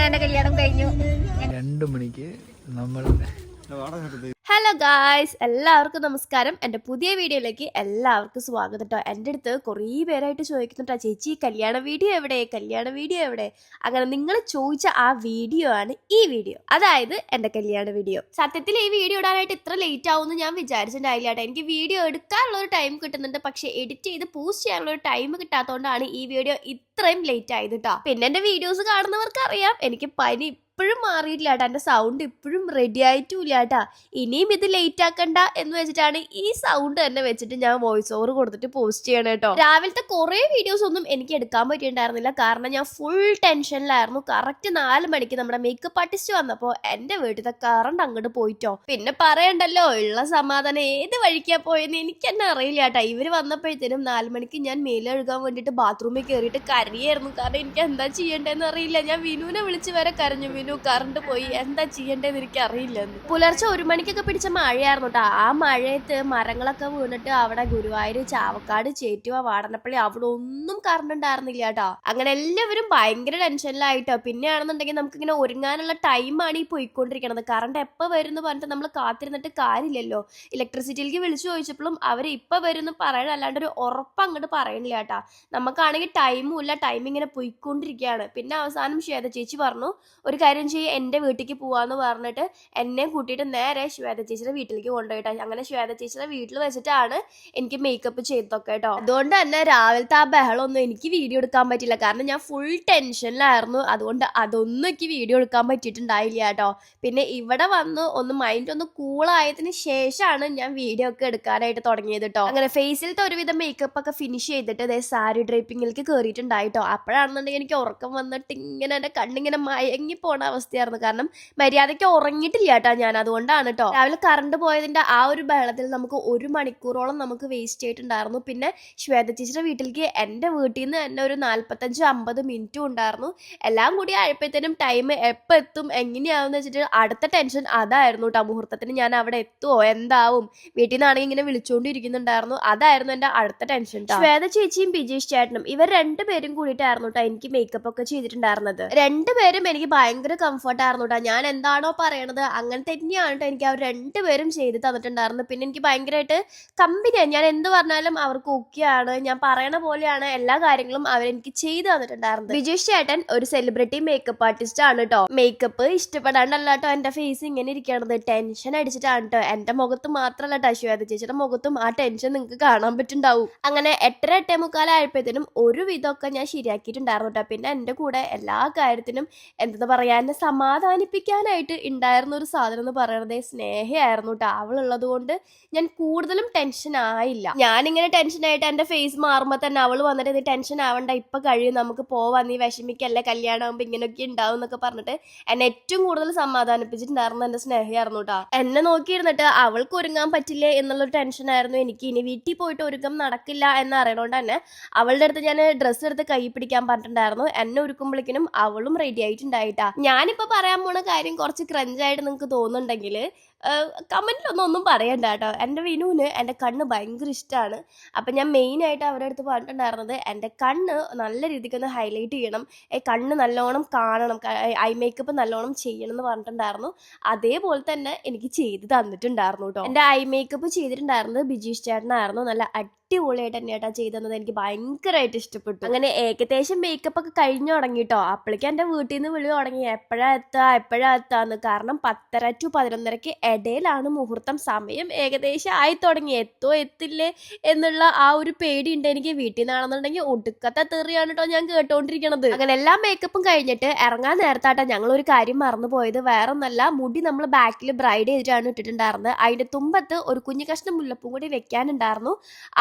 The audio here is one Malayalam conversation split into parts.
എന്റെ കല്യാണം കഴിഞ്ഞു. 2 മണിക്ക് നമ്മൾ ഹലോ ഗായ്സ്, എല്ലാവർക്കും നമസ്കാരം. എൻ്റെ പുതിയ വീഡിയോയിലേക്ക് എല്ലാവർക്കും സ്വാഗതം കേട്ടോ. എൻ്റെ അടുത്ത് കുറേ പേരായിട്ട് ചോദിക്കുന്നുട്ടോ, ചേച്ചി കല്യാണ വീഡിയോ എവിടെ. അങ്ങനെ നിങ്ങൾ ചോദിച്ച ആ വീഡിയോ ആണ് ഈ വീഡിയോ, അതായത് എൻ്റെ കല്യാണ വീഡിയോ. സത്യത്തിൽ ഈ വീഡിയോ ഇടാനായിട്ട് ഇത്ര ലേറ്റ് ആവുമെന്ന് ഞാൻ വിചാരിച്ചിട്ടുണ്ടായില്ല കേട്ടോ. എനിക്ക് വീഡിയോ എടുക്കാനുള്ള ഒരു ടൈം കിട്ടുന്നുണ്ട്, പക്ഷേ എഡിറ്റ് ചെയ്ത് പോസ്റ്റ് ചെയ്യാനുള്ള ഒരു ടൈം കിട്ടാത്തതുകൊണ്ടാണ് ഈ വീഡിയോ ഇത്രയും ലേറ്റ് ആയത് കേട്ടോ. പിന്നെ എൻ്റെ വീഡിയോസ് കാണുന്നവർക്ക് അറിയാം, എനിക്ക് പനി ഇപ്പോഴും മാറിയിട്ടില്ല കേട്ടോ. എൻ്റെ സൗണ്ട് ഇപ്പോഴും റെഡി ആയിട്ടുമില്ല കേട്ടോ. ഇനിയും ഇത് ലേറ്റ് ആക്കണ്ട എന്ന് വെച്ചിട്ടാണ് ഈ സൗണ്ട് തന്നെ വെച്ചിട്ട് ഞാൻ വോയിസ് ഓവർ കൊടുത്തിട്ട് പോസ്റ്റ് ചെയ്യണം കേട്ടോ. രാവിലത്തെ കുറേ വീഡിയോസ് ഒന്നും എനിക്ക് എടുക്കാൻ പറ്റിയിട്ടുണ്ടായിരുന്നില്ല, കാരണം ഞാൻ ഫുൾ ടെൻഷനിലായിരുന്നു. കറക്റ്റ് 4 മണിക്ക് നമ്മുടെ മേക്കപ്പ് ആർട്ടിസ്റ്റ് വന്നപ്പോൾ എൻ്റെ വീട്ടിലത്തെ കറണ്ട് അങ്ങോട്ട് പോയിട്ടോ. പിന്നെ പറയണ്ടല്ലോ, ഉള്ള സമാധാനം ഏത് വഴിക്കാ പോയെന്ന് എനിക്ക് തന്നെ അറിയില്ല കേട്ടോ. ഇവര് വന്നപ്പോഴത്തേനും 4 മണിക്ക് ഞാൻ മേലെഴുകാൻ വേണ്ടിയിട്ട് ബാത്റൂമിൽ കയറിയിട്ട് കരയായിരുന്നു, കാരണം എനിക്ക് എന്താ ചെയ്യേണ്ടതെന്ന് അറിയില്ല. ഞാൻ വിനുവിനെ വിളിച്ച് വരെ കരഞ്ഞു, വിനു കറണ്ട് പോയി, എന്താ ചെയ്യേണ്ടതെന്ന് എനിക്ക് അറിയില്ലെന്ന്. പുലർച്ചെ 1 മണിക്കൊക്കെ പിടിച്ച മഴയായിരുന്നു കേട്ടോ. ആ മഴയത്ത് മരങ്ങളൊക്കെ വീണിട്ട് അവിടെ ഗുരുവായൂർ, ചാവക്കാട്, ചേറ്റുവ, വാടനപ്പള്ളി അവിടെ ഒന്നും കറണ്ട് ഉണ്ടായിരുന്നില്ല കേട്ടോ. അങ്ങനെ എല്ലാവരും ഭയങ്കര ടെൻഷനിലായിട്ടോ. പിന്നെയാണെന്നുണ്ടെങ്കിൽ നമുക്ക് ഇങ്ങനെ ഒരുങ്ങാനുള്ള ടൈമാണ് ഈ പോയിക്കൊണ്ടിരിക്കണത്. കറണ്ട് എപ്പോൾ വരും എന്ന് പറഞ്ഞിട്ട് നമ്മൾ കാത്തിരുന്നിട്ട് കാര്യമില്ലല്ലോ. ഇലക്ട്രിസിറ്റിയിലേക്ക് വിളിച്ചു ചോദിച്ചപ്പോഴും അവർ ഇപ്പം വരും എന്ന് പറയണം, അല്ലാണ്ട് ഒരു ഉറപ്പ് അങ്ങോട്ട് പറയണില്ല കേട്ടോ. നമുക്കാണെങ്കിൽ ടൈമും ഇല്ല, ടൈം ഇങ്ങനെ പോയിക്കൊണ്ടിരിക്കുകയാണ്. പിന്നെ അവസാനം ശ്വേത ചേച്ചി പറഞ്ഞു, ഒരു കാര്യം ചെയ്യും, എൻ്റെ വീട്ടിലേക്ക് പോവാന്ന് പറഞ്ഞിട്ട് എന്നെ കൂട്ടിയിട്ട് നേരെ ശ്വേത ചേച്ചിയുടെ വീട്ടിലേക്ക് കൊണ്ടുപോയിട്ടാ. അങ്ങനെ ശ്വേത ചേച്ചിയുടെ വീട്ടിൽ വെച്ചിട്ടാണ് എനിക്ക് മേക്കപ്പ് ചെയ്തതൊക്കെ കേട്ടോ. അതുകൊണ്ട് തന്നെ രാവിലത്തെ ആ ബഹളമൊന്നും എനിക്ക് വീഡിയോ എടുക്കാൻ പറ്റില്ല, കാരണം ഞാൻ ഫുൾ ടെൻഷനിലായിരുന്നു. അതുകൊണ്ട് അതൊന്നും എനിക്ക് വീഡിയോ എടുക്കാൻ പറ്റിയിട്ടുണ്ടായില്ല കേട്ടോ. പിന്നെ ഇവിടെ വന്ന് ഒന്ന് മൈൻഡ് ഒന്ന് കൂളായതിന് ശേഷമാണ് ഞാൻ വീഡിയോ ഒക്കെ എടുക്കാനായിട്ട് തുടങ്ങിയത് കേട്ടോ. അങ്ങനെ ഫേസിലത്തെ ഒരുവിധം മേക്കപ്പ് ഒക്കെ ഫിനിഷ് ചെയ്തിട്ട് അതേ സാരി ഡ്രൈപ്പിങ്ങിലേക്ക് കയറിയിട്ടുണ്ടായിട്ടോ. അപ്പോഴാണെന്നുണ്ടെങ്കിൽ എനിക്ക് ഉറക്കം വന്നിട്ട് ഇങ്ങനെ എൻ്റെ കണ്ണിങ്ങനെ മയങ്ങി പോണ അവസ്ഥയായിരുന്നു, കാരണം മര്യാദയ്ക്ക് ഉറങ്ങിയിട്ടില്ല കേട്ടോ ഞാൻ. അതുകൊണ്ടാണ് കേട്ടോ. രാവിലെ കറണ്ട് പോയതിന്റെ ആ ഒരു ബഹളത്തിൽ നമുക്ക് 1 മണിക്കൂറോളം നമുക്ക് വേസ്റ്റ് ആയിട്ടുണ്ടായിരുന്നു. പിന്നെ ശ്വേത ചേച്ചിയുടെ വീട്ടിലേക്ക് എൻ്റെ വീട്ടിൽ നിന്ന് തന്നെ ഒരു 45-50 മിനിറ്റും ഉണ്ടായിരുന്നു. എല്ലാം കൂടി ആയപ്പോഴത്തേനും ടൈം എപ്പോൾ എത്തും എങ്ങനെയാവും വെച്ചിട്ട് അടുത്ത ടെൻഷൻ അതായിരുന്നു കേട്ടോ. മുഹൂർത്തത്തിന് ഞാൻ അവിടെ എത്തുമോ, എന്താവും, വീട്ടിൽ നിന്നാണെങ്കിൽ ഇങ്ങനെ വിളിച്ചുകൊണ്ടിരിക്കുന്നുണ്ടായിരുന്നു. അതായിരുന്നു എൻ്റെ അടുത്ത ടെൻഷൻ. ശ്വേത ചേച്ചിയും ബിജീഷ് ചേട്ടനും ഇവർ 2 പേരും കൂടിയിട്ടായിരുന്നു കേട്ടോ എനിക്ക് മേക്കപ്പ് ഒക്കെ ചെയ്തിട്ടുണ്ടായിരുന്നത്. 2 പേരും എനിക്ക് ഭയങ്കര കംഫർട്ട് ആയിരുന്നു കേട്ടോ. ഞാൻ എന്താണോ പറയണത് അങ്ങനെ തന്നെയാണ് കേട്ടോ എനിക്ക് അവർ 2 പേരും ചെയ്ത് തന്നിട്ടുണ്ടായിരുന്നു. പിന്നെ എനിക്ക് ഭയങ്കരമായിട്ട് കമ്പനിയാണ്, ഞാൻ എന്ത് പറഞ്ഞാലും അവർക്ക് ഓക്കെയാണ്, ഞാൻ പറയണ പോലെയാണ് എല്ലാ കാര്യങ്ങളും അവരെനിക്ക് ചെയ്ത് തന്നിട്ടുണ്ടായിരുന്നത്. ബിജീഷ് ചേട്ടൻ ഒരു സെലിബ്രിറ്റി മേക്കപ്പ് ആർട്ടിസ്റ്റ് ആണ് കേട്ടോ. മേക്കപ്പ് ഇഷ്ടപ്പെടാണ്ടല്ല കേട്ടോ എൻ്റെ ഫേസ് ഇങ്ങനെ ഇരിക്കണത്, ടെൻഷൻ അടിച്ചിട്ടാണ് കേട്ടോ. എൻ്റെ മുഖത്ത് മാത്രമല്ല കേട്ടോ, ശ്വേത ചേച്ചിയുടെ മുഖത്തും ആ ടെൻഷൻ നിങ്ങൾക്ക് കാണാൻ പറ്റുണ്ടാവും. അങ്ങനെ 8:45 ആയപ്പോഴത്തേനും ഒരു വിധമൊക്കെ ഞാൻ ശരിയാക്കിയിട്ടുണ്ടായിരുന്നു കേട്ടോ. പിന്നെ എൻ്റെ കൂടെ എല്ലാ കാര്യത്തിനും എന്താ പറയാ, എന്നെ സമാധാനിപ്പിക്കാനായിട്ട് ഉണ്ടായിരുന്ന ഒരു സാധനം എന്ന് പറയുന്നത് സ്നേഹയായിരുന്നു കേട്ടോ. അവളുള്ളത് കൊണ്ട് ഞാൻ കൂടുതലും ടെൻഷൻ ആയില്ല. ഞാനിങ്ങനെ ടെൻഷനായിട്ട് എൻ്റെ ഫേസ് മാറുമ്പോൾ തന്നെ അവൾ വന്നിട്ട് നീ ടെൻഷൻ ആവണ്ട, ഇപ്പൊ കഴിയും, നമുക്ക് പോവാം, നീ വിഷമിക്കല്ലേ, കല്യാണം ആകുമ്പോൾ ഇങ്ങനെയൊക്കെ ഉണ്ടാവും എന്നൊക്കെ പറഞ്ഞിട്ട് എന്നെ ഏറ്റവും കൂടുതൽ സമാധാനിപ്പിച്ചിട്ടുണ്ടായിരുന്നു എൻ്റെ സ്നേഹയായിരുന്നു കേട്ടോ. എന്നെ നോക്കിയിരുന്നിട്ട് അവൾക്ക് ഒരുങ്ങാൻ പറ്റില്ലേ എന്നുള്ളൊരു ടെൻഷനായിരുന്നു എനിക്ക്. ഇനി വീട്ടിൽ പോയിട്ട് ഒരുക്കം നടക്കില്ല എന്ന് അറിയണോണ്ട് തന്നെ അവളുടെ അടുത്ത് ഞാൻ ഡ്രസ്സ് എടുത്ത് കൈ പിടിക്കാൻ പറഞ്ഞിട്ടുണ്ടായിരുന്നു. എന്നെ ഒരുക്കുമ്പോഴേക്കിനും അവളും റെഡി ആയിട്ടുണ്ടായിട്ടാ. ഞാനിപ്പോൾ പറയാൻ പോണ കാര്യം കുറച്ച് ക്രഞ്ചായിട്ട് നിങ്ങൾക്ക് തോന്നുന്നുണ്ടെങ്കിൽ കമൻറ്റിലൊന്നും പറയണ്ട കേട്ടോ. എൻ്റെ വിനുവിന് എൻ്റെ കണ്ണ് ഭയങ്കര ഇഷ്ടമാണ്. അപ്പം ഞാൻ മെയിനായിട്ട് അവരുടെ അടുത്ത് പറഞ്ഞിട്ടുണ്ടായിരുന്നത് എൻ്റെ കണ്ണ് നല്ല രീതിക്ക് ഒന്ന് ഹൈലൈറ്റ് ചെയ്യണം, കണ്ണ് നല്ലോണം കാണണം, ഐ മേക്കപ്പ് നല്ലോണം ചെയ്യണം എന്ന് പറഞ്ഞിട്ടുണ്ടായിരുന്നു. അതേപോലെ തന്നെ എനിക്ക് ചെയ്ത് തന്നിട്ടുണ്ടായിരുന്നു കേട്ടോ. എൻ്റെ ഐ മേക്കപ്പ് ചെയ്തിട്ടുണ്ടായിരുന്നത് ബിജീഷ് ചേട്ടനായിരുന്നു. നല്ല അടിപൊളിയായിട്ട് തന്നെയായിട്ടാ ചെയ്തത്, എനിക്ക് ഭയങ്കരമായിട്ട് ഇഷ്ടപ്പെട്ടു. അങ്ങനെ ഏകദേശം മേക്കപ്പ് ഒക്കെ കഴിഞ്ഞു തുടങ്ങിട്ടോ. അപ്പോഴേക്കും എൻ്റെ വീട്ടിൽ നിന്ന് വിളി തുടങ്ങി, എപ്പോഴാ എത്താന്ന്. കാരണം 10:30 to 11:30 ഇടയിലാണ് മുഹൂർത്തം. സമയം ഏകദേശം ആയി തുടങ്ങി, എത്തില്ലേ എന്നുള്ള ആ ഒരു പേടിയുണ്ട് എനിക്ക്. വീട്ടിൽ നിന്നാണെന്നുണ്ടെങ്കിൽ ഒടുക്കത്തെ തെറിയാണ് കേട്ടോ ഞാൻ കേട്ടോണ്ടിരിക്കണത്. അങ്ങനെ എല്ലാ മേക്കപ്പും കഴിഞ്ഞിട്ട് ഇറങ്ങാൻ നേരത്താട്ടോ ഞങ്ങൾ ഒരു കാര്യം മറന്നു പോയത്. വേറെ ഒന്നല്ല, മുടി നമ്മൾ ബാക്കിൽ ബ്രൈഡ് ചെയ്തിട്ടാണ് ഇട്ടിട്ടുണ്ടായിരുന്നത്. അതിന്റെ തുമ്പത്ത് ഒരു കുഞ്ഞു കഷ്ണം മുല്ലപ്പും കൂടി വെക്കാനുണ്ടായിരുന്നു.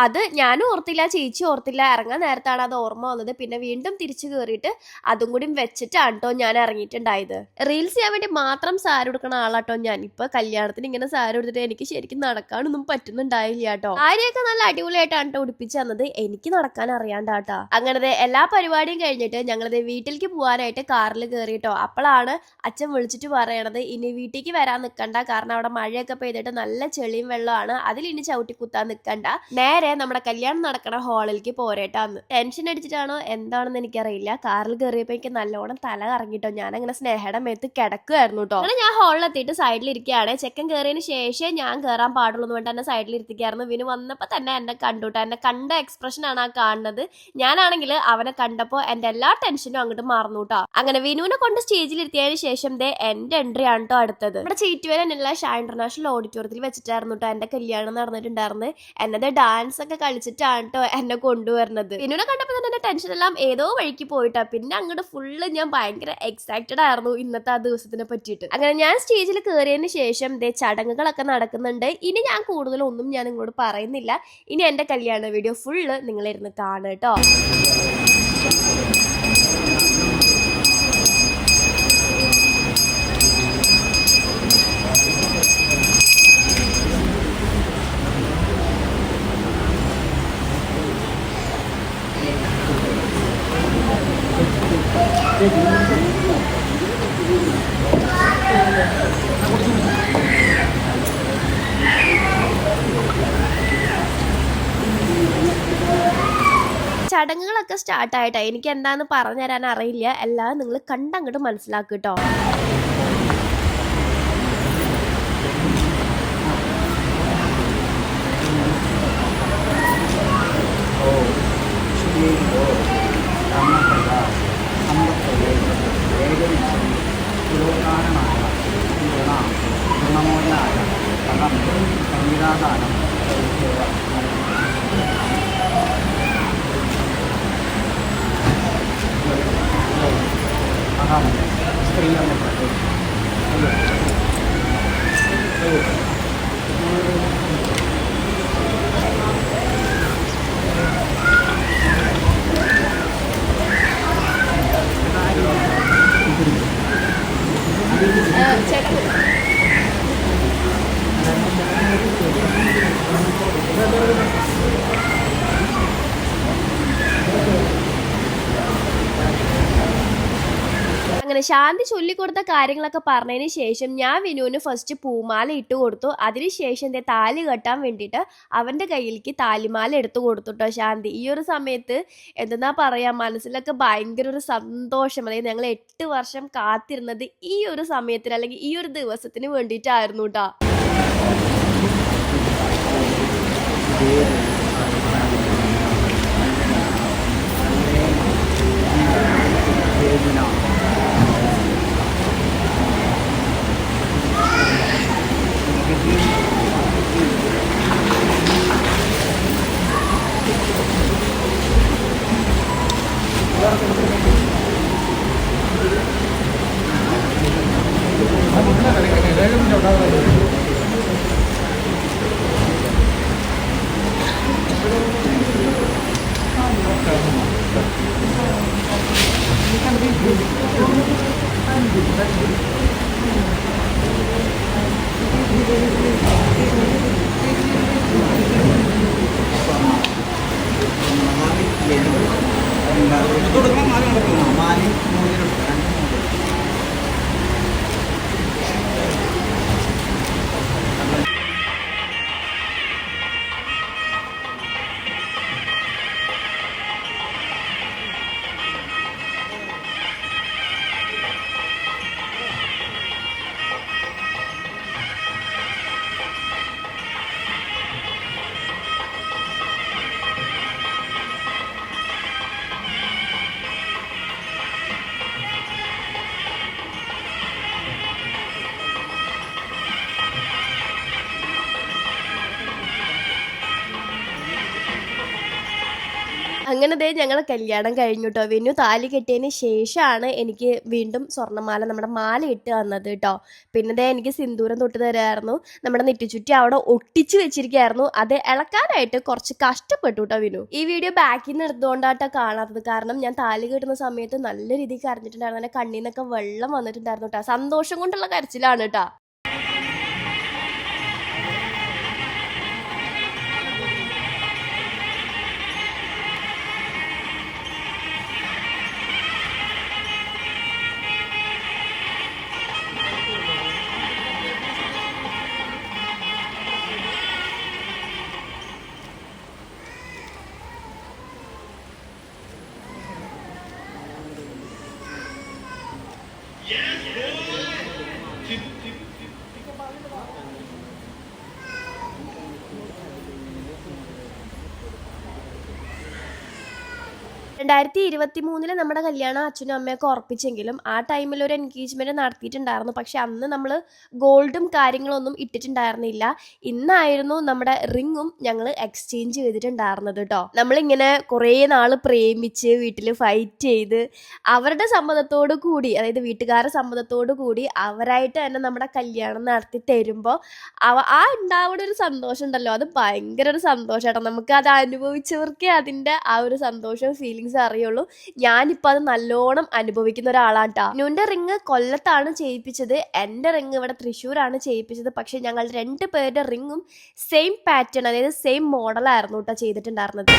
അത് ഞാനും ഓർത്തില്ല, ചേച്ചി ഓർത്തില്ല. ഇറങ്ങാൻ നേരത്താണ് അത് ഓർമ്മ വന്നത്. പിന്നെ വീണ്ടും തിരിച്ചു കയറിയിട്ട് അതും കൂടി വെച്ചിട്ടാണ് കേട്ടോ ഞാൻ ഇറങ്ങിയിട്ടുണ്ടായത്. റീൽസ് ചെയ്യാൻ വേണ്ടി മാത്രം സാരി ഉടുക്കണ ആളാട്ടോ ഞാൻ. ഇപ്പൊ കല്യാണത്തിന് ഇങ്ങനെ സാരി ഉടുത്തിട്ട് എനിക്ക് ശരിക്കും നടക്കാനൊന്നും പറ്റുന്നുണ്ടായില്ല കേട്ടോ. സാരിയൊക്കെ നല്ല അടിപൊളിയായിട്ടാണ് കേട്ടോ ഉടുപ്പിച്ചു തന്നത്, എനിക്ക് നടക്കാൻ അറിയാണ്ടാട്ടോ. അങ്ങനത്തെ എല്ലാ പരിപാടിയും കഴിഞ്ഞിട്ട് ഞങ്ങളത് വീട്ടിലേക്ക് പോകാനായിട്ട് കാറിൽ കയറിയിട്ടോ. അപ്പോഴാണ് അച്ഛൻ വിളിച്ചിട്ട് പറയണത്, ഇനി വീട്ടിലേക്ക് വരാൻ നിൽക്കണ്ട, കാരണം അവിടെ മഴയൊക്കെ പെയ്തിട്ട് നല്ല ചെളിയും വെള്ളമാണ്, അതിൽ ഇനി ചവിട്ടി കുത്താൻ നിൽക്കണ്ട, നേരെ നമ്മുടെ കല്യാണം നടക്കണ ഹാളിലേക്ക് പോരേട്ടാന്ന്. ടെൻഷൻ അടിച്ചിട്ടാണോ എന്താണെന്ന് എനിക്കറിയില്ല. കാറിൽ കയറിയപ്പോൾ എനിക്ക് നല്ലോണം തല കറങ്ങിട്ടോ. ഞാൻ അങ്ങനെ സ്നേഹയുടെ മേത്ത് കിടക്കുമായിരുന്നു കേട്ടോ. അങ്ങനെ ഞാൻ ഹാളിലെത്തിയിട്ട് സൈഡിലിരിക്കുകയാണ്. ചെക്കൻ കയറിയതിന് ശേഷം ഞാൻ കയറാൻ പാടുള്ളൂ എന്ന് പറഞ്ഞിട്ട് എന്നെ സൈഡിലിരുത്തിക്കായിരുന്നു. വിനു വന്നപ്പോൾ തന്നെ എന്നെ കണ്ടുട്ടോ. എന്നെ കണ്ട എക്സ്പ്രഷനാണ് ആ കാണുന്നത്. ഞാനാണെങ്കിൽ അവനെ കണ്ടപ്പോൾ എൻ്റെ എല്ലാ ടെൻഷനും അങ്ങോട്ട് മറന്നു കേട്ടോ. അങ്ങനെ വിനുവിനെ കൊണ്ട് സ്റ്റേജിലിരുത്തിയതിന് ശേഷം എൻ്റെ എൻട്രി ആണ് കേട്ടോ അടുത്തത്. നമ്മുടെ ചീറ്റുവേലുള്ള ഷാ ഇന്റർനാഷണൽ ഓഡിറ്റോറിയത്തിൽ വെച്ചിട്ടായിരുന്നു കേട്ടോ എൻ്റെ കല്യാണം നടന്നിട്ടുണ്ടായിരുന്നു. എന്നത് ഡാൻസ് ഒക്കെ കളിച്ചിട്ടാണ് കേട്ടോ എന്നെ കൊണ്ടുവരുന്നത്. വിനുവിനെ കണ്ടപ്പോൾ തന്നെ എൻ്റെ ടെൻഷൻ എല്ലാം ഏതോ വഴിക്ക് പോയിട്ടാ. പിന്നെ അങ്ങോട്ട് ഫുള്ള് ഞാൻ ഭയങ്കര എക്സൈറ്റഡ് ആയിരുന്നു ഇന്നത്തെ ആ ദിവസത്തിനെ പറ്റിയിട്ട്. അങ്ങനെ ഞാൻ സ്റ്റേജിൽ കയറിയതിന് ശേഷം ചടങ്ങുകളൊക്കെ നടക്കുന്നുണ്ട്. ഇനി ഞാൻ കൂടുതലൊന്നും ഞാൻ നിങ്ങളോട് പറയുന്നില്ല. ഇനി എൻ്റെ കല്യാണ വീഡിയോ ഫുള്ള് നിങ്ങളിരുന്ന് കാണുക കേട്ടോ. ചടങ്ങുകളൊക്കെ സ്റ്റാർട്ടായിട്ടാ. എനിക്ക് എന്താന്ന് പറഞ്ഞു തരാൻ അറിയില്ല. എല്ലാം നിങ്ങൾ കണ്ടങ്ങോട്ട് മനസ്സിലാക്കുക കേട്ടോ. അങ്ങനെ ശാന്തി ചൊല്ലിക്കൊടുത്ത കാര്യങ്ങളൊക്കെ പറഞ്ഞതിന് ശേഷം ഞാൻ വിനുവിന് ഫസ്റ്റ് പൂമാല ഇട്ട് കൊടുത്തു. അതിനുശേഷം താലി കെട്ടാൻ വേണ്ടിയിട്ട് അവൻ്റെ കയ്യിലേക്ക് താലിമാല എടുത്തു കൊടുത്തുട്ടോ ശാന്തി. ഈ ഒരു സമയത്ത് എന്തെന്നാ പറയാ, മനസ്സിലൊക്കെ ഭയങ്കര ഒരു സന്തോഷം. അതായത് ഞങ്ങൾ 8 വർഷം കാത്തിരുന്നത് ഈ ഒരു സമയത്തിന് അല്ലെങ്കിൽ ഈ ഒരു ദിവസത്തിന് വേണ്ടിയിട്ടായിരുന്നു കേട്ടോ. അങ്ങനെ ഞങ്ങൾ കല്യാണം കഴിഞ്ഞു കേട്ടോ. വിനു താലി കെട്ടിയതിന് ശേഷമാണ് എനിക്ക് വീണ്ടും സ്വർണ്ണമാല നമ്മുടെ മാല ഇട്ട് തന്നത് കേട്ടോ. പിന്നെ എനിക്ക് സിന്ദൂരം തൊട്ട് തരായിരുന്നു. നമ്മുടെ നെറ്റിച്ചുറ്റി അവിടെ ഒട്ടിച്ച് വെച്ചിരിക്കുകയായിരുന്നു. അത് ഇളക്കാനായിട്ട് കുറച്ച് കഷ്ടപ്പെട്ടു കേട്ടോ വിനു. ഈ വീഡിയോ ബാക്കിൽ നിന്ന് എടുത്തുകൊണ്ടാട്ടോ കാണാത്തത്. കാരണം ഞാൻ താലി കെട്ടുന്ന സമയത്ത് നല്ല രീതിക്ക് കരഞ്ഞിട്ടുണ്ടായിരുന്നു. എൻ്റെ കണ്ണിൽ നിന്നൊക്കെ വെള്ളം വന്നിട്ടുണ്ടായിരുന്നു കേട്ടോ. സന്തോഷം കൊണ്ടുള്ള കരച്ചിലാണ് കേട്ടോ. 2023 നമ്മുടെ കല്യാണം അച്ഛനും അമ്മയൊക്കെ ഉറപ്പിച്ചെങ്കിലും ആ ടൈമിൽ ഒരു എൻഗേജ്മെന്റ് നടത്തിയിട്ടുണ്ടായിരുന്നു. പക്ഷെ അന്ന് നമ്മൾ ഗോൾഡും കാര്യങ്ങളൊന്നും ഇട്ടിട്ടുണ്ടായിരുന്നില്ല. ഇന്നായിരുന്നു നമ്മുടെ റിങ്ങും ഞങ്ങൾ എക്സ്ചേഞ്ച് ചെയ്തിട്ടുണ്ടായിരുന്നത് കേട്ടോ. നമ്മളിങ്ങനെ കുറേ നാൾ പ്രേമിച്ച് വീട്ടിൽ ഫൈറ്റ് ചെയ്ത് അവരുടെ സമ്മതത്തോടു കൂടി, അതായത് വീട്ടുകാരുടെ സമ്മതത്തോടു കൂടി അവരായിട്ട് തന്നെ നമ്മുടെ കല്യാണം നടത്തി തരുമ്പോൾ ആ ഉണ്ടാവുന്ന ഒരു സന്തോഷം ഉണ്ടല്ലോ, അത് ഭയങ്കര ഒരു സന്തോഷമാട്ടോ. നമുക്ക് അത് അനുഭവിച്ചവർക്കേ അതിൻ്റെ ആ ഒരു സന്തോഷവും ഫീലിങ്സ് അറിയുള്ളൂ. ഞാനിപ്പോൾ അത് നല്ലോണം അനുഭവിക്കുന്ന ഒരാളാണ് കേട്ടോ. നുവിൻ്റെ റിങ് കൊല്ലത്താണ് ചെയ്യിപ്പിച്ചത്, എൻ്റെ റിങ് ഇവിടെ തൃശ്ശൂരാണ് ചെയ്യിപ്പിച്ചത്. പക്ഷെ ഞങ്ങൾ 2 പേരുടെ റിങ്ങും സെയിം പാറ്റേൺ, അതായത് സെയിം മോഡലായിരുന്നു കേട്ടോ ചെയ്തിട്ടുണ്ടായിരുന്നത്.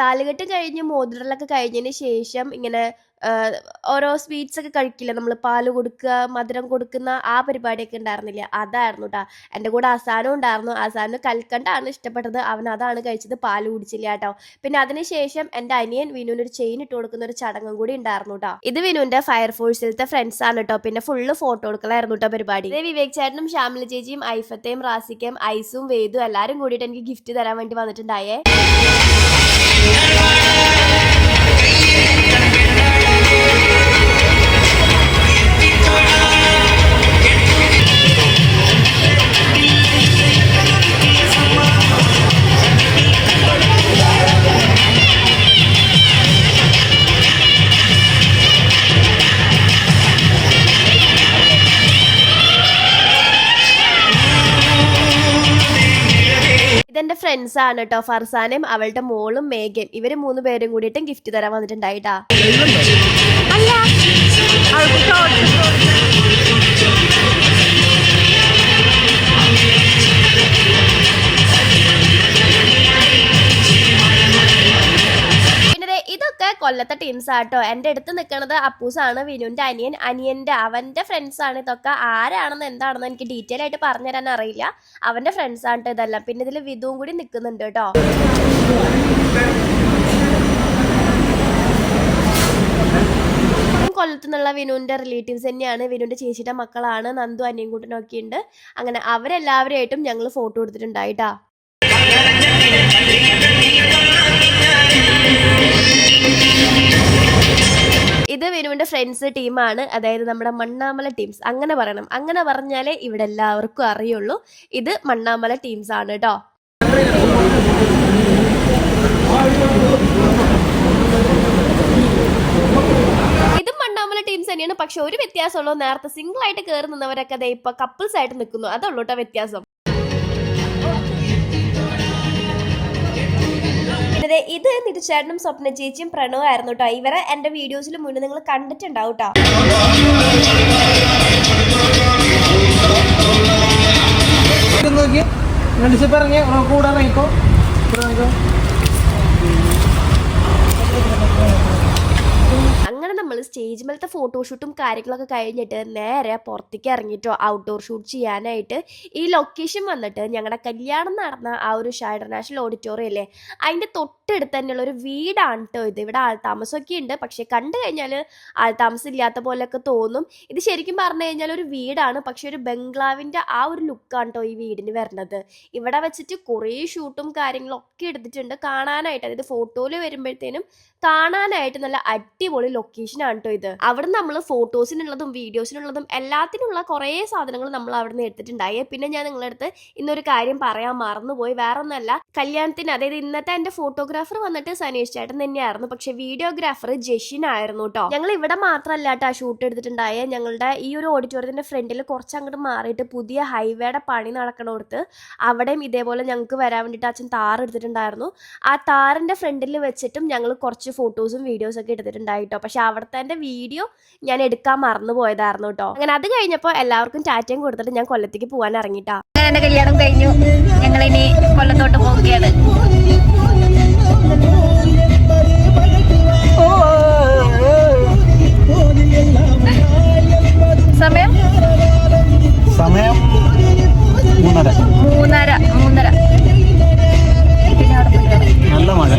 താലികെട്ട് കഴിഞ്ഞ് മോതിരലൊക്കെ കഴിഞ്ഞതിന് ശേഷം ഇങ്ങനെ ഓരോ സ്വീറ്റ്സ് ഒക്കെ കഴിക്കില്ല, നമ്മൾ പാല് കൊടുക്കുക, മധുരം കൊടുക്കുന്ന ആ പരിപാടിയൊക്കെ ഉണ്ടായിരുന്നില്ല, അതായിരുന്നു കേട്ടോ. എൻ്റെ കൂടെ അസാനും ഉണ്ടായിരുന്നു. അസാന് കൽക്കണ്ടാണ് ഇഷ്ടപ്പെട്ടത്, അവൻ അതാണ് കഴിച്ചത്, പാല് കുടിച്ചില്ല കേട്ടോ. പിന്നെ അതിനുശേഷം എൻ്റെ അനിയൻ വിനുവിന് ഒരു ചെയിൻ ഇട്ട് കൊടുക്കുന്ന ഒരു ചടങ്ങും കൂടി ഉണ്ടായിരുന്നു കേട്ടോ. ഇത് വിനുവിൻ്റെ ഫയർഫോഴ്സിലത്തെ ഫ്രണ്ട്സ് ആണ് കേട്ടോ. പിന്നെ ഫുള്ള് ഫോട്ടോ എടുക്കലായിരുന്നു കേട്ടോ പരിപാടി. ഇതേ വിവേക് ചേട്ടനും ഷാമില ചേച്ചിയും ഐഫത്തെയും റാസിക്കയും ഐസും വേദും എല്ലാവരും കൂടിയിട്ട് എനിക്ക് ഗിഫ്റ്റ് തരാൻ വേണ്ടി വന്നിട്ടുണ്ടായേ. ഫ്രണ്ട്സ് ആണ് കേട്ടോ, ഫർസാനയും അവളുടെ മോളും മേഘയും. ഇവര് 3 പേരും കൂടിയിട്ടും ഗിഫ്റ്റ് തരാൻ വന്നിട്ടുണ്ടായിട്ടാ. ഇതൊക്കെ കൊല്ലത്തെ ടീംസ് ആട്ടോ. എൻ്റെ അടുത്ത് നിൽക്കുന്നത് അപ്പൂസാണ്, വിനുവിൻ്റെ അനിയൻ്റെ അവൻ്റെ ഫ്രണ്ട്സ് ആണ്. ഇതൊക്കെ ആരാണെന്ന് എന്താണെന്ന് എനിക്ക് ഡീറ്റെയിൽ ആയിട്ട് പറഞ്ഞു തരാൻ അറിയില്ല. അവൻ്റെ ഫ്രണ്ട്സ് ആണ് ഇതെല്ലാം. പിന്നെ ഇതിൽ വിധുവും കൂടി നിൽക്കുന്നുണ്ട് കേട്ടോ. കൊല്ലത്തു നിന്നുള്ള വിനുവിൻ്റെ റിലേറ്റീവ്സ് തന്നെയാണ്. വിനുവിൻ്റെ ചേച്ചിയുടെ മക്കളാണ്, നന്ദു അനിയും കൂട്ടനൊക്കെ ഉണ്ട്. അങ്ങനെ അവരെല്ലാവരുമായിട്ടും ഞങ്ങൾ ഫോട്ടോ എടുത്തിട്ടുണ്ടായിട്ടാ. ഇത് വിനുവിൻ്റെ ഫ്രണ്ട്സ് ടീമാണ്, അതായത് നമ്മുടെ മണ്ണാമല ടീംസ് അങ്ങനെ പറയണം. അങ്ങനെ പറഞ്ഞാലേ ഇവിടെ എല്ലാവർക്കും അറിയുള്ളൂ. ഇത് മണ്ണാമല ടീംസ് ആണ് കേട്ടോ. ഇതും മണ്ണാമല ടീംസ് തന്നെയാണ്. പക്ഷെ ഒരു വ്യത്യാസമുള്ളൂ, നേരത്തെ സിംഗിൾ ആയിട്ട് കയറി നിന്നവരൊക്കെ അതെ ഇപ്പൊ കപ്പിൾസ് ആയിട്ട് നിൽക്കുന്നു. അതുള്ളൂ കേട്ടോ വ്യത്യാസം. ഇത് നിരുചേട്ടനും സ്വപ്ന ചേച്ചിയും പ്രണവും ആയിരുന്നു കേട്ടോ. ഇവരെ എന്റെ വീഡിയോസിൽ മുന്നേ നിങ്ങൾ കണ്ടിട്ടുണ്ടാവും കേട്ടോ. അങ്ങനെ നമ്മൾ സ്റ്റേജ് മേലത്തെ ഫോട്ടോഷൂട്ടും കാര്യങ്ങളൊക്കെ കഴിഞ്ഞിട്ട് നേരെ പുറത്തേക്ക് ഇറങ്ങിയിട്ടോ ഔട്ട്ഡോർ ഷൂട്ട് ചെയ്യാനായിട്ട്. ഈ ലൊക്കേഷൻ വന്നിട്ട് ഞങ്ങളുടെ കല്യാണം നടന്ന ആ ഒരു ഷാ ഇന്റർനാഷണൽ ഓഡിറ്റോറിയം അല്ലേ, അതിൻ്റെ തൊട്ടടുത്ത് തന്നെയുള്ള ഒരു വീടാണ് കേട്ടോ ഇത്. ഇവിടെ ആൾതാമസമൊക്കെ ഉണ്ട്, പക്ഷെ കണ്ടു കഴിഞ്ഞാൽ ആൾതാമസം ഇല്ലാത്ത പോലെയൊക്കെ തോന്നും. ഇത് ശരിക്കും പറഞ്ഞു കഴിഞ്ഞാൽ ഒരു വീടാണ്, പക്ഷെ ഒരു ബംഗ്ലാവിൻ്റെ ആ ഒരു ലുക്കാണ് കേട്ടോ ഈ വീടിന് വരുന്നത്. ഇവിടെ വെച്ചിട്ട് കുറേ ഷൂട്ടും കാര്യങ്ങളും ഒക്കെ എടുത്തിട്ടുണ്ട് കാണാനായിട്ട്. അതായത് ഫോട്ടോയിൽ വരുമ്പോഴത്തേനും കാണാനായിട്ട് നല്ല അടിപൊളി ലൊക്കേഷൻ ആണ് കേട്ടോ ഇത്. അവിടെ നമ്മൾ ഫോട്ടോസിനുള്ളതും വീഡിയോസിനുള്ളതും എല്ലാത്തിനുള്ള കുറേ സാധനങ്ങൾ നമ്മൾ അവിടെ നിന്ന് എടുത്തിട്ടുണ്ടായി. പിന്നെ ഞാൻ നിങ്ങളുടെ അടുത്ത് ഇന്നൊരു കാര്യം പറയാൻ മറന്നുപോയി. വേറെ ഒന്നല്ല, കല്യാണത്തിന് അതായത് ഇന്നത്തെ എൻ്റെ ഫോട്ടോഗ്രാഫർ വന്നിട്ട് സനീഷ് ചേട്ടൻ തന്നെയായിരുന്നു, പക്ഷെ വീഡിയോഗ്രാഫർ ജഷിൻ ആയിരുന്നു കേട്ടോ. ഞങ്ങൾ ഇവിടെ മാത്രമല്ല കേട്ടോ ഷൂട്ട് എടുത്തിട്ടുണ്ടായ. ഞങ്ങളുടെ ഈ ഒരു ഓഡിറ്റോറിയത്തിന്റെ ഫ്രണ്ടിൽ കുറച്ച് അങ്ങോട്ട് മാറിയിട്ട് പുതിയ ഹൈവേയുടെ പണി നടക്കണോടത്ത് അവിടെയും ഇതേപോലെ ഞങ്ങൾക്ക് വരാൻ വേണ്ടിയിട്ട് അച്ഛൻ താർ എടുത്തിട്ടുണ്ടായിരുന്നു. ആ താറിന്റെ ഫ്രണ്ടിൽ വെച്ചിട്ടും ഞങ്ങൾ കുറച്ച് ഫോട്ടോസും വീഡിയോസും ഒക്കെ എടുത്തിട്ടുണ്ടായിട്ടോ. പക്ഷെ അവിടുത്തെ വീഡിയോ ഞാൻ എടുക്കാൻ മറന്നു പോയതായിരുന്നു കേട്ടോ. അങ്ങനെ അത് കഴിഞ്ഞപ്പോൾ എല്ലാവർക്കും ടാറ്റയും കൊടുത്തിട്ട് ഞാൻ കൊല്ലത്തേക്ക് പോകാൻ ഇറങ്ങിട്ടാ. എന്റെ കല്യാണം കഴിഞ്ഞു, ഞങ്ങളിനി കൊല്ലത്തോട്ട് പോവുകയാണ്. സമയം 3:30. പിന്നെ അവിടെ നല്ല മഴ.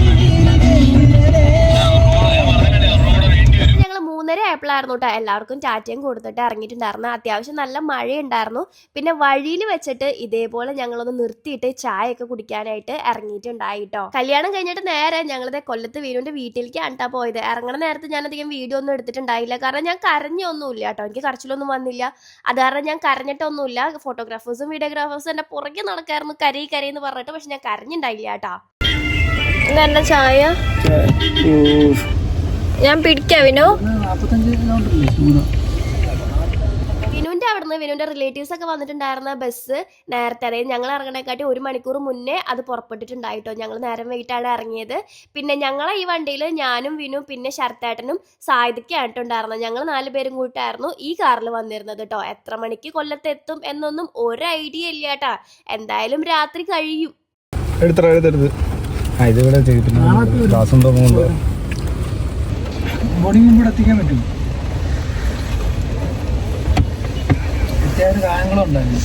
ആയപ്പോഴായിരുന്നു കേട്ടോ എല്ലാവർക്കും ടാറ്റയും കൊടുത്തിട്ട് ഇറങ്ങിയിട്ടുണ്ടായിരുന്നു. അത്യാവശ്യം നല്ല മഴയുണ്ടായിരുന്നു. പിന്നെ വഴിയിൽ വെച്ചിട്ട് ഇതേപോലെ ഞങ്ങളൊന്ന് നിർത്തിയിട്ട് ചായയൊക്കെ കുടിക്കാനായിട്ട് ഇറങ്ങിയിട്ടുണ്ടായിട്ടോ. കല്യാണം കഴിഞ്ഞിട്ട് നേരെ ഞങ്ങളിത് കൊല്ലത്ത് വീടിന്റെ വീട്ടിലേക്കാണ് പോയത്. ഇറങ്ങണ നേരത്ത് ഞാൻ അധികം വീഡിയോ ഒന്നും എടുത്തിട്ടുണ്ടായില്ല, കാരണം ഞാൻ കരഞ്ഞൊന്നുമില്ല കേട്ടോ. എനിക്ക് കരച്ചിലൊന്നും വന്നില്ല, അത് കാരണം ഞാൻ കരഞ്ഞിട്ടൊന്നുമില്ല. ഫോട്ടോഗ്രാഫേഴ്സും വീഡിയോഗ്രാഫേഴ്സും എന്റെ പുറകെ നടക്കായിരുന്നു കരയെന്ന് പറഞ്ഞിട്ട്, പക്ഷെ ഞാൻ കരഞ്ഞിട്ടുണ്ടായില്ല കേട്ടോ. നല്ല ചായ ഞാൻ പിടിക്കാം വിനു. വിനുവിന്റെ അവിടുന്ന് വിനുവിന്റെ റിലേറ്റീവ്സ് ഒക്കെ വന്നിട്ടുണ്ടായിരുന്ന ബസ് നേരത്തെ, അതായത് ഞങ്ങൾ ഇറങ്ങണേക്കാട്ടി 1 മണിക്കൂർ മുന്നേ അത് പുറപ്പെട്ടിട്ടുണ്ടായിട്ടോ. ഞങ്ങൾ നേരം വൈകിട്ടാണ് ഇറങ്ങിയത്. പിന്നെ ഞങ്ങളെ ഈ വണ്ടിയിൽ ഞാനും വിനും പിന്നെ ശരത്തേട്ടനും സായിദയ്ക്കായിട്ടുണ്ടായിരുന്നു. ഞങ്ങൾ 4 പേരും കൂട്ടായിരുന്നു ഈ കാറിൽ വന്നിരുന്നത് കേട്ടോ. എത്ര മണിക്ക് കൊല്ലത്ത് എത്തും എന്നൊന്നും ഒരു ഐഡിയ ഇല്ല കേട്ടാ. എന്തായാലും രാത്രി കഴിയും. എത്തിക്കാൻ പറ്റും. കാര്യങ്ങളും ഉണ്ടായിരുന്നു.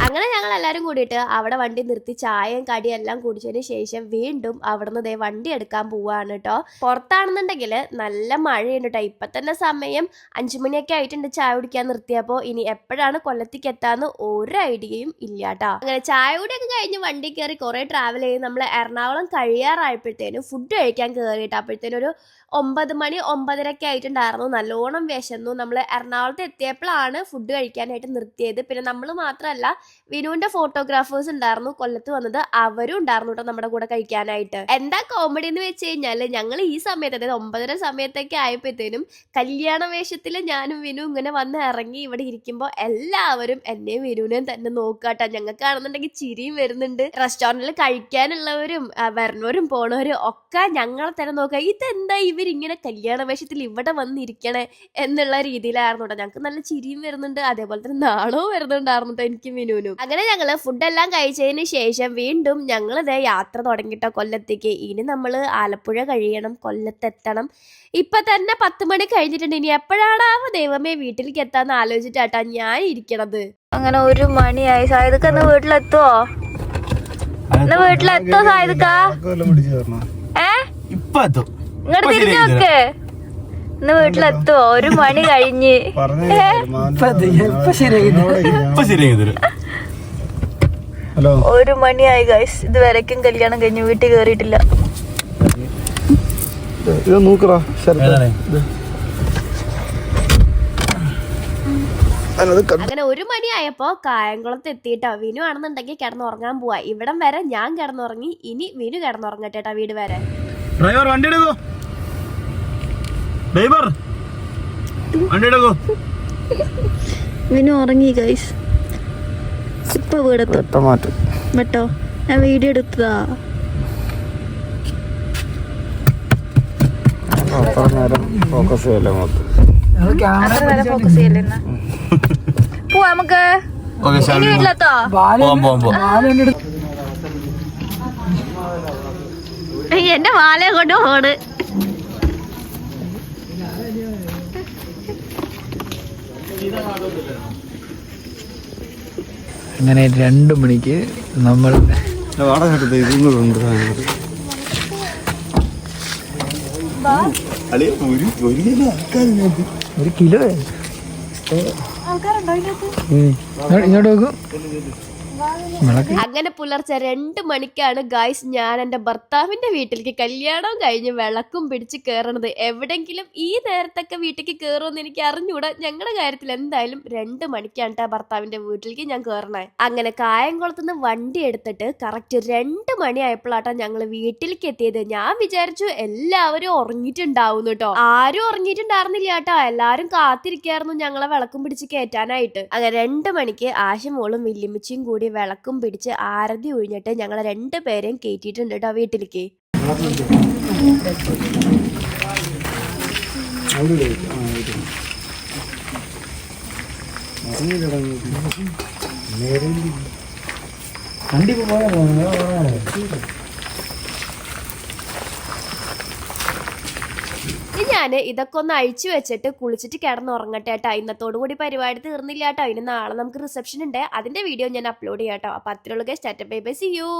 അങ്ങനെ ഞങ്ങൾ എല്ലാവരും കൂടിയിട്ട് അവിടെ വണ്ടി നിർത്തി ചായയും കടിയും എല്ലാം കുടിച്ചതിന് ശേഷം വീണ്ടും അവിടുന്ന് വണ്ടി എടുക്കാൻ പോവാണ് കേട്ടോ. പുറത്താണെന്നുണ്ടെങ്കിൽ നല്ല മഴയുണ്ട് കേട്ടോ. ഇപ്പം തന്നെ സമയം 5 മണിയൊക്കെ ആയിട്ടുണ്ട് ചായ കുടിക്കാൻ നിർത്തിയപ്പോൾ. ഇനി എപ്പോഴാണ് കൊല്ലത്തേക്ക് എത്താന്ന് ഒരു ഐഡിയയും ഇല്ല കേട്ടോ. അങ്ങനെ ചായ കുടിയൊക്കെ കഴിഞ്ഞ് വണ്ടി കയറി കുറേ ട്രാവൽ ചെയ്ത് നമ്മൾ എറണാകുളം കഴിയാറായപ്പോഴത്തേനും ഫുഡ് കഴിക്കാൻ കയറിയിട്ട് അപ്പോഴത്തേനും ഒരു 9 മണി 9:30 ആയിട്ടുണ്ടായിരുന്നു. നല്ലോണം വിശന്നു. നമ്മൾ എറണാകുളത്ത് എത്തിയപ്പോഴാണ് ഫുഡ് കഴിക്കാനായിട്ട് നിർത്തിയത്. പിന്നെ നമ്മൾ മാത്രമല്ല വിനുവിന്റെ ഫോട്ടോഗ്രാഫേഴ്സ് ഉണ്ടായിരുന്നു കൊല്ലത്ത് വന്നത്, അവരും ഉണ്ടായിരുന്നു കേട്ടോ നമ്മുടെ കൂടെ കഴിക്കാനായിട്ട്. എന്താ കോമഡി എന്ന് വെച്ച് കഴിഞ്ഞാല് ഞങ്ങൾ ഈ സമയത്ത്, അതായത് 9:30 സമയത്തൊക്കെ ആയപ്പോഴത്തേനും കല്യാണ വേഷത്തിൽ ഞാനും വിനു ഇങ്ങനെ വന്ന് ഇറങ്ങി ഇവിടെ ഇരിക്കുമ്പോൾ എല്ലാവരും എന്നെയും വിനുവിനെയും തന്നെ നോക്കാട്ടോ. ഞങ്ങൾക്കാണെന്നുണ്ടെങ്കിൽ ചിരിയും വരുന്നുണ്ട്. റെസ്റ്റോറൻറ്റിൽ കഴിക്കാനുള്ളവരും വരുന്നവരും പോണവരും ഒക്കെ ഞങ്ങളെ തന്നെ നോക്കുക, ഇതെന്താ ഇവരിങ്ങനെ കല്യാണ വേഷത്തിൽ ഇവിടെ വന്നിരിക്കണേ എന്നുള്ള രീതിയിലായിരുന്നു കേട്ടോ. ഞങ്ങൾക്ക് നല്ല ചിരിയും വരുന്നുണ്ട്, അതേപോലെ തന്നെ നാണവും വരുന്നുണ്ടായിരുന്നു കേട്ടോ എനിക്കും വിനുവിനും. അങ്ങനെ ഞങ്ങള് ഫുഡെല്ലാം കഴിച്ചതിന് ശേഷം വീണ്ടും ഞങ്ങളിതേ യാത്ര തുടങ്ങിട്ടോ കൊല്ലത്തേക്ക്. ഇനി നമ്മൾ ആലപ്പുഴ കഴിയണം, കൊല്ലത്തെത്തണം. ഇപ്പൊ തന്നെ 10 മണി കഴിഞ്ഞിട്ടുണ്ട്. ഇനി എപ്പോഴാണാവോ ദൈവമേ വീട്ടിലേക്ക് എത്താന്ന് ആലോചിച്ചിട്ടാട്ടാ ഞാൻ ഇരിക്കണത്. അങ്ങനെ 1 മണിയായി. സായിദക്ക ഇന്ന് വീട്ടിലെത്തുവോ? ഇന്ന് വീട്ടിലെത്തോ സായിദക്ക? ഇങ്ങോട്ട് തിരിഞ്ഞു നോക്ക്. ഇന്ന് വീട്ടിലെത്തുവോ? 1 മണി കഴിഞ്ഞ്. 1 മണിയായി ഗൈസ്. ഇതുവരെക്കും കല്യാണം കഴിഞ്ഞ് വീട്ടിൽ കേറിയിട്ടില്ല. അങ്ങനെ 1 മണിയായപ്പോ കായംകുളത്ത് എത്തിയിട്ടോ. വിനു ആണെന്നുണ്ടെങ്കിൽ കിടന്നുറങ്ങാൻ പോവാ. ഇവിടം വരെ ഞാൻ കിടന്നുറങ്ങി, ഇനി വിനു കിടന്നുറങ്ങട്ടെട്ടാ വീട് വരെ. ഡ്രൈവർ വണ്ടി എടുക്കോ, ഡ്രൈവർ വണ്ടി എടുക്കോ. വിനു ഉറങ്ങി ഗൈസ്. ഇപ്പൊ വീടെത്തും കേട്ടോ. ഞാൻ വീഡിയോ എടുത്തതാ. ഫോക്കസ് ചെയ്യല്ലേ ഫോക്കസ് ചെയ്യല്ലേ? പോവാ നമുക്ക്. ഇനി വീട്ടിലെത്തോ? എന്റെ വാലയെ കൊണ്ട് പോണ്. അങ്ങനെ 2 മണിക്ക് നമ്മൾ ഒരു കിലോ ഇങ്ങോട്ട് നോക്കും. അങ്ങനെ പുലർച്ചെ 2 മണിക്കാണ് ഗായ്സ് ഞാൻ എൻ്റെ ഭർത്താവിന്റെ വീട്ടിലേക്ക് കല്യാണം കഴിഞ്ഞ് വിളക്കും പിടിച്ച് കയറണത്. എവിടെങ്കിലും ഈ നേരത്തൊക്കെ വീട്ടിലേക്ക് കയറുമെന്ന് എനിക്ക് അറിഞ്ഞൂടാ. ഞങ്ങളുടെ കാര്യത്തിൽ എന്തായാലും 2 മണിക്കാണ് ഭർത്താവിന്റെ വീട്ടിലേക്ക് ഞാൻ കയറണേ. അങ്ങനെ കായംകുളത്തുനിന്ന് വണ്ടി എടുത്തിട്ട് കറക്റ്റ് 2 മണിയായപ്പോഴാട്ടോ ഞങ്ങൾ വീട്ടിലേക്ക് എത്തിയത്. ഞാൻ വിചാരിച്ചു എല്ലാവരും ഉറങ്ങിയിട്ടുണ്ടാവും കേട്ടോ. ആരും ഉറങ്ങിയിട്ടുണ്ടായിരുന്നില്ല കേട്ടോ. എല്ലാരും കാത്തിരിക്കായിരുന്നു ഞങ്ങളെ വിളക്കും പിടിച്ച് കയറ്റാനായിട്ട്. അങ്ങനെ 2 മണിക്ക് ആശമോളും വല്യമ്മച്ചിയും കൂടി വിളക്കും പിടിച്ച് ആരതി ഒഴിഞ്ഞിട്ട് ഞങ്ങളെ 2 പേരെയും കയറ്റിയിട്ടുണ്ട് കേട്ടോ വീട്ടിലേക്ക്. ഞാൻ ഇതൊക്കെ ഒന്ന് അഴിച്ചു വെച്ചിട്ട് കുളിച്ചിട്ട് കിടന്നുറങ്ങട്ടെ കേട്ടോ. ഇന്നത്തോടു കൂടി പരിപാടി തീർന്നില്ല കേട്ടോ. ഇനി നാളെ നമുക്ക് റിസപ്ഷൻ ഉണ്ട്. അതിന്റെ വീഡിയോ ഞാൻ അപ്ലോഡ് ചെയ്യാം കേട്ടോ. അപ്പൊ അത്രയുള്ള guys, tata bye bye, see U.